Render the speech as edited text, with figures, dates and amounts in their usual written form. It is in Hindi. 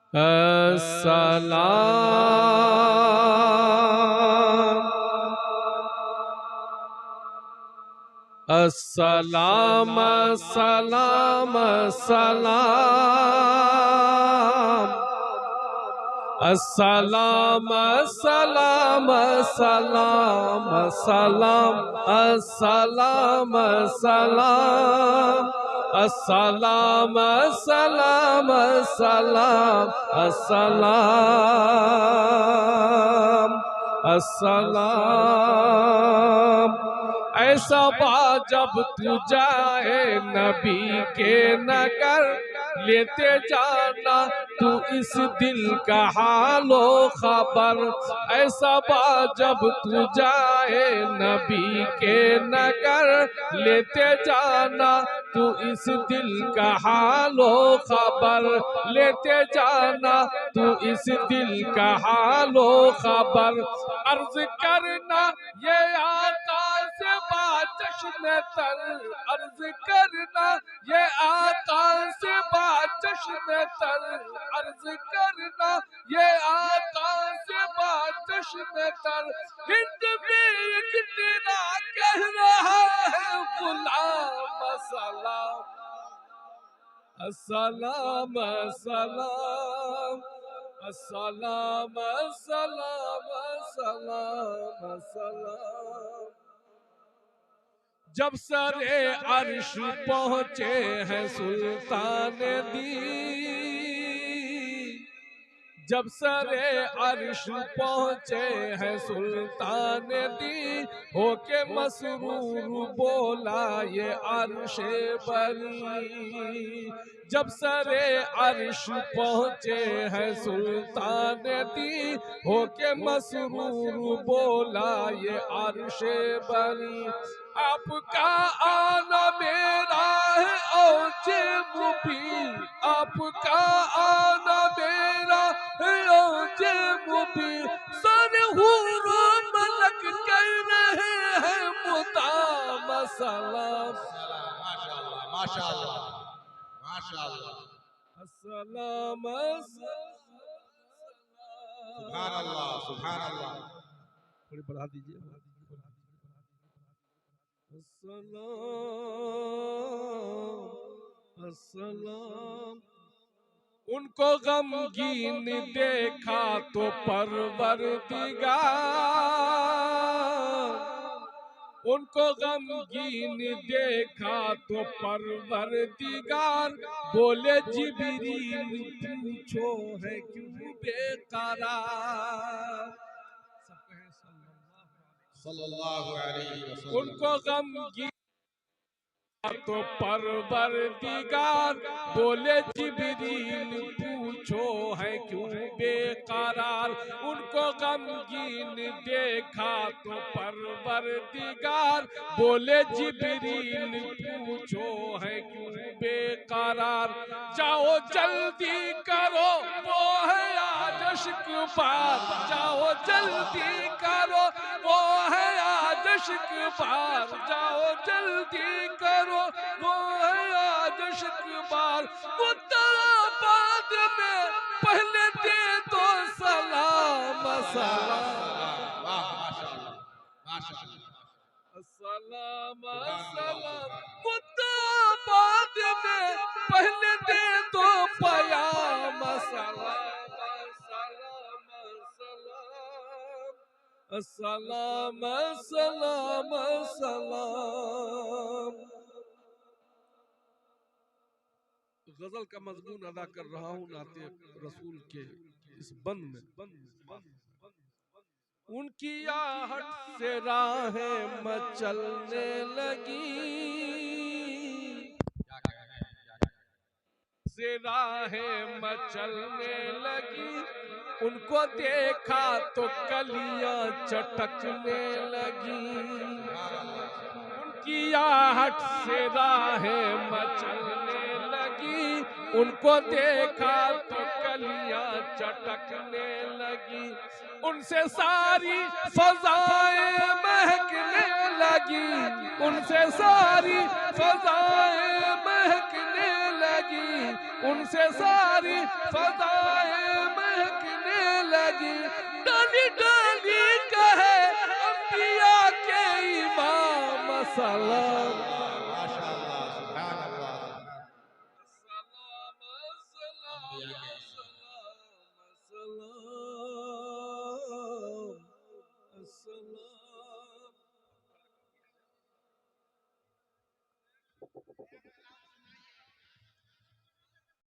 अस्सलाम सलाम सलाम अस्सलाम सलाम सलाम सलाम अस्सलाम सलाम अस्सलाम सलाम सलाम अस्सलाम अस्सलाम। ऐसा बा जब तू जाए नबी के नगर, लेते जाना तू इस दिल का हालो खबर। ऐसा बा जब तू जाए नबी के नगर, लेते जाना तू इस दिल का हालो खबर। लेते जाना तू इस दिल का हालो खबर। अर्ज करना ये आका से बाचश्म तर, अर्ज करना ये आका से बाचश्म तर, अर्ज करना ये आका से बाचश्म तर। हिंद में एक तेरा कह रहा है गुलाम सलाम, अस्सलाम सलाम अस्सलाम सलाम सलाम सलाम। जब सरे अर्श पहुँचे हैं सुल्तान दी, जब सरे अर्श पहुँचे हैं सुल्तान दी, होके मसरूर बोला ये अर्शे बरी। जब सरे अर्श पहुँचे हैं सुल्तान दी, होके मसरूर बोला ये अर्शे बरी। आपका आना मेरा है औजे मुबीन, आपका आना मेरा है औजे मुबीन। सारे हूर मलक कह रहे हैं मुदाम सलाम, माशाअल्लाह माशाअल्लाह माशाअल्लाह, अस्सलाम सुभान अल्लाह सुभान अल्लाह। थोड़ी बढ़ा दीजिए। अस्सलाम अस्सलाम। उनको गमगीन देखा तो परवरदिगार, उनको गमगीन देखा तो परवरदिगार। बोले जिब्रील पूछो है क्यों बेकरार, सल्लल्लाहु अलैहि वसल्लम। उनको गमगीन तो परवरदिगार। बोले जिब्रील पूछो है क्यों बेकरार। उनको गमगीन देखा तो परवरदिगार। बोले जिब्रील पूछो है क्यों बेकरार। जाओ जल्दी करो वो है आज शुक्रवार, जाओ जल्दी करो वो है आज शुक्रवार, जाओ जल्दी करो वो है आज शुक्रवार। मुताबाद में पहले दे दो सलाम सलाम, सलाम सलाम। मुताबाद में पहले दे दो पयाम सलाम सलाम सलाम, सलाम सलाम सलाम। गजल का मजमून अदा कर रहा हूँ नाते रसूल के इस बंद में। उनकी आहट से राहें मचलने लगी, से राहें मचलने लगी। उनको देखा तो कलियां चटकने लगी, उनकी आहट से राहें मचलने लगी। उनको देखा तो कलियां चटकने लगी। उनसे सारी फजाएं महकने लगी, उनसे सारी फजाएं महकने लगी, उनसे सारी फजाएं की डाली डाली कहे अंबिया के इमाम सलाम माशाअल्लाह सुभान अल्लाह सलाम सलाम